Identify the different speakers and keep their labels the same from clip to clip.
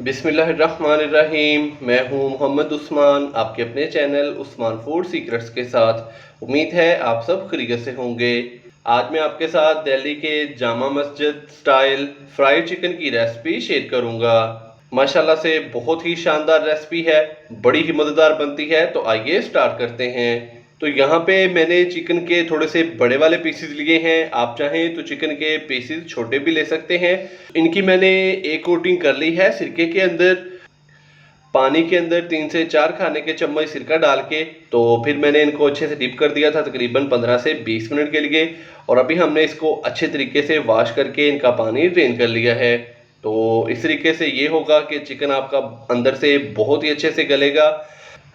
Speaker 1: बिस्मिल्लाहिर्रहमानिर्रहीम। मैं हूं मोहम्मद उस्मान, आपके अपने चैनल उस्मान फूड सीक्रेट्स के साथ। उम्मीद है आप सब खैरियत से होंगे। आज मैं आपके साथ दिल्ली के Jama Masjid style fried chicken की रेसिपी शेयर करूंगा। माशाल्लाह से बहुत ही शानदार रेसिपी है, बड़ी ही मज़ेदार बनती है। तो आइए स्टार्ट करते हैं। तो यहाँ पे मैंने चिकन के थोड़े से बड़े वाले पीसेस लिए हैं। आप चाहें तो चिकन के पीसेस छोटे भी ले सकते हैं। इनकी मैंने एक कोटिंग कर ली है सिरके के अंदर। पानी के अंदर 3 से 4 खाने के चम्मच सिरका डाल के तो फिर मैंने इनको अच्छे से डिप कर दिया था तकरीबन 15 से 20 मिनट के लिए। और अभी हमने इसको अच्छे तरीके से वॉश करके इनका पानी ड्रेन कर लिया है। तो इस तरीके से ये होगा कि चिकन आपका अंदर से बहुत ही अच्छे से गलेगा।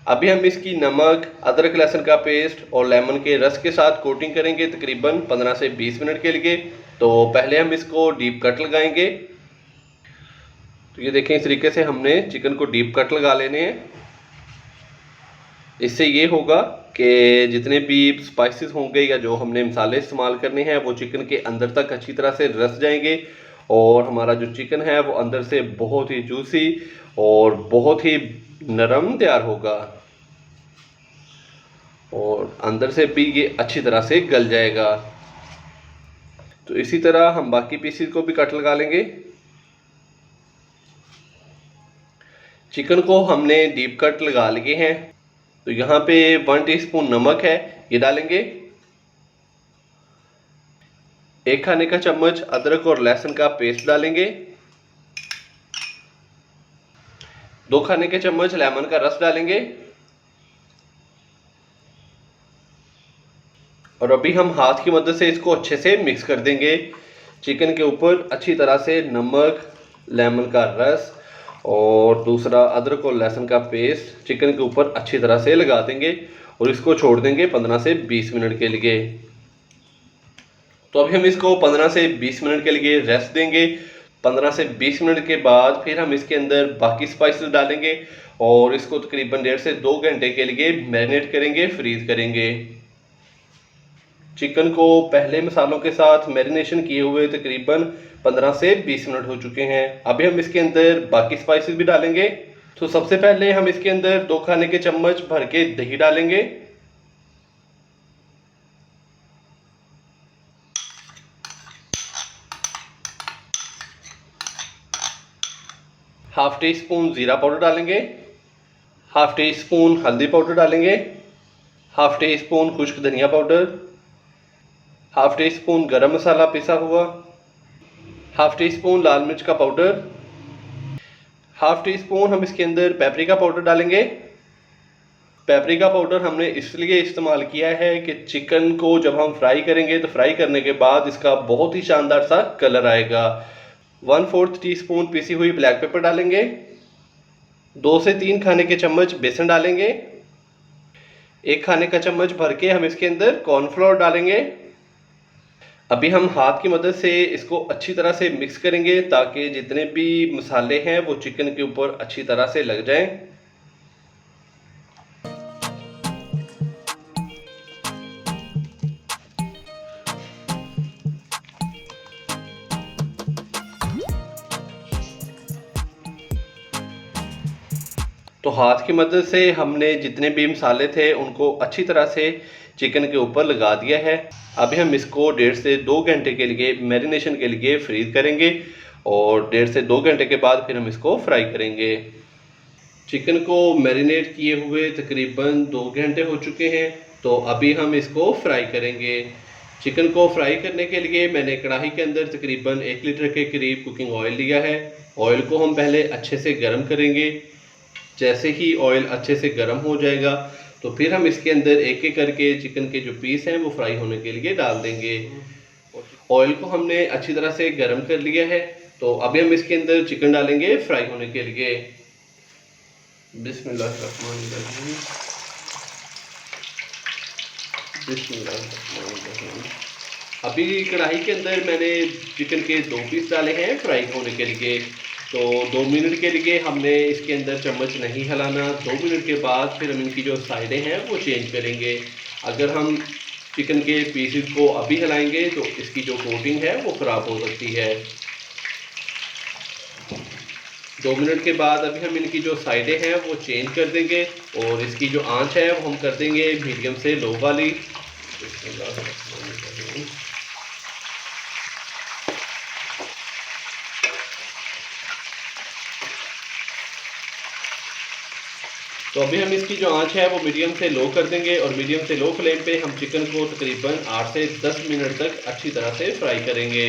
Speaker 1: अभी हम इसकी नमक, अदरक लहसुन का पेस्ट और लेमन के रस के साथ कोटिंग करेंगे तकरीबन 15 से 20 मिनट के लिए। तो पहले हम इसको डीप कट लगाएंगे। तो ये देखें, इस तरीके से हमने चिकन को डीप कट लगा लेने हैं। इससे ये होगा कि जितने भी स्पाइसेस होंगे या जो हमने मसाले इस्तेमाल करने हैं वो चिकन के अंदर तक अच्छी तरह से रस जाएंगे और हमारा जो चिकन है वो अंदर से बहुत ही जूसी और बहुत ही नरम तैयार होगा और अंदर से भी ये अच्छी तरह से गल जाएगा। तो इसी तरह हम बाकी पीसेस को भी कट लगा लेंगे। चिकन को हमने डीप कट लगा लिए हैं। तो यहाँ पे 1 टीस्पून नमक है, ये डालेंगे। 1 खाने का चम्मच अदरक और लहसुन का पेस्ट डालेंगे। 2 खाने के चम्मच लेमन का रस डालेंगे। और अभी हम हाथ की मदद से इसको अच्छे से मिक्स कर देंगे। चिकन के ऊपर अच्छी तरह से नमक, लेमन का रस और दूसरा अदरक और लहसुन का पेस्ट चिकन के ऊपर अच्छी तरह से लगा देंगे और इसको छोड़ देंगे 15 से 20 मिनट के लिए। तो अभी हम इसको 15 से 20 मिनट के लिए रेस्ट देंगे। 15 से 20 मिनट के बाद फिर हम इसके अंदर बाकी स्पाइसेस डालेंगे और इसको तकरीबन 1.5 से 2 घंटे के लिए मैरिनेट करेंगे, फ्रीज करेंगे। चिकन को पहले मसालों के साथ मैरिनेशन किए हुए तकरीबन 15 से 20 मिनट हो चुके हैं। अभी हम इसके अंदर बाकी स्पाइसेस भी डालेंगे। तो सबसे पहले हम इसके अंदर 2 खाने के चम्मच भर के दही डालेंगे। हाफ टी स्पून जीरा पाउडर डालेंगे। हाफ टी स्पून हल्दी पाउडर डालेंगे। हाफ टी स्पून खुश्क धनिया पाउडर। हाफ टी स्पून गरम मसाला पिसा हुआ। हाफ टी स्पून लाल मिर्च का पाउडर। हाफ टी स्पून हम इसके अंदर पेपरिका पाउडर डालेंगे। पेपरिका पाउडर हमने इसलिए इस्तेमाल किया है कि चिकन को जब हम फ्राई करेंगे तो फ्राई करने के बाद इसका बहुत ही शानदार सा कलर आएगा। 1/4 टीस्पून पिसी हुई ब्लैक पेपर डालेंगे। 2 से 3 खाने के चम्मच बेसन डालेंगे। 1 खाने का चम्मच भर के हम इसके अंदर कॉर्नफ्लोर डालेंगे। अभी हम हाथ की मदद से इसको अच्छी तरह से मिक्स करेंगे ताकि जितने भी मसाले हैं वो चिकन के ऊपर अच्छी तरह से लग जाएं। तो हाथ की मदद से हमने जितने भी मसाले थे उनको अच्छी तरह से चिकन के ऊपर लगा दिया है। अभी हम इसको 1.5 से 2 घंटे के लिए मैरिनेशन के लिए फ्रीज करेंगे और 1.5 से 2 घंटे के बाद फिर हम इसको फ्राई करेंगे। चिकन को मैरिनेट किए हुए तकरीबन 2 घंटे हो चुके हैं। तो अभी हम इसको फ्राई करेंगे। चिकन को फ्राई करने के लिए मैंने कढ़ाई के अंदर तकरीबन 1 लीटर के करीब कुकिंग ऑयल लिया है। ऑयल को हम पहले अच्छे से गर्म करेंगे। जैसे ही ऑयल अच्छे से गर्म हो जाएगा तो फिर हम इसके अंदर एक एक करके चिकन के जो पीस हैं वो फ्राई होने के लिए डाल देंगे। ऑयल को हमने अच्छी तरह से गर्म कर लिया है। तो अभी हम इसके अंदर चिकन डालेंगे फ्राई होने के लिए। बिस्मिल्लाहिर्रहमानिर्रहीम। बिस्मिल्लाहिर्रहमानिर्रहीम। अभी कढ़ाई के अंदर मैंने चिकन के 2 पीस डाले हैं फ्राई होने के लिए। तो 2 मिनट के लिए हमने इसके अंदर चम्मच नहीं हिलाना। 2 मिनट के बाद फिर हम इनकी जो साइडें हैं वो चेंज करेंगे। अगर हम चिकन के पीसेस को अभी हिलाएंगे तो इसकी जो कोटिंग है वो ख़राब हो सकती है। 2 मिनट के बाद अभी हम इनकी जो साइडें हैं वो चेंज कर देंगे और इसकी जो आंच है वो हम कर देंगे मीडियम से लो वाली। तो अभी हम इसकी जो आंच है वो मीडियम से लो कर देंगे और मीडियम से लो फ्लेम पे हम चिकन को तकरीबन 8 से 10 मिनट तक अच्छी तरह से फ्राई करेंगे।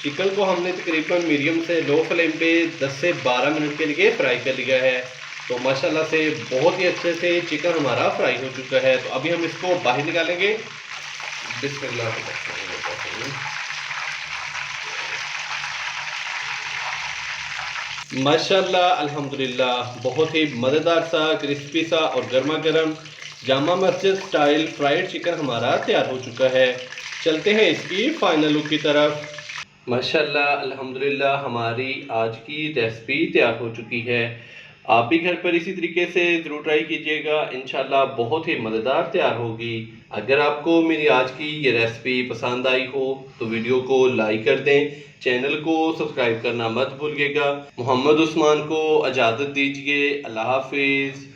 Speaker 1: चिकन को हमने तकरीबन मीडियम से लो फ्लेम पे 10 से 12 मिनट के लिए फ्राई कर लिया है। तो माशाल्लाह से बहुत ही अच्छे से चिकन हमारा फ्राई हो चुका है। तो अभी हम इसको बाहर निकालेंगे। बिस्मिल्लाह। माशाल्लाह अल्हम्दुलिल्लाह बहुत ही मज़ेदार सा क्रिस्पी सा और गर्मा गर्म Jama Masjid style fried chicken हमारा तैयार हो चुका है। चलते हैं इसकी फाइनल लुक की तरफ। माशाल्लाह अल्हम्दुलिल्लाह हमारी आज की रेसिपी तैयार हो चुकी है। आप भी घर पर इसी तरीके से ज़रूर ट्राई कीजिएगा, इंशाल्लाह बहुत ही मज़ेदार तैयार होगी। अगर आपको मेरी आज की ये रेसिपी पसंद आई हो तो वीडियो को लाइक कर दें, चैनल को सब्सक्राइब करना मत भूलिएगा। मोहम्मद उस्मान को इजाज़त दीजिए। अल्लाह हाफिज़।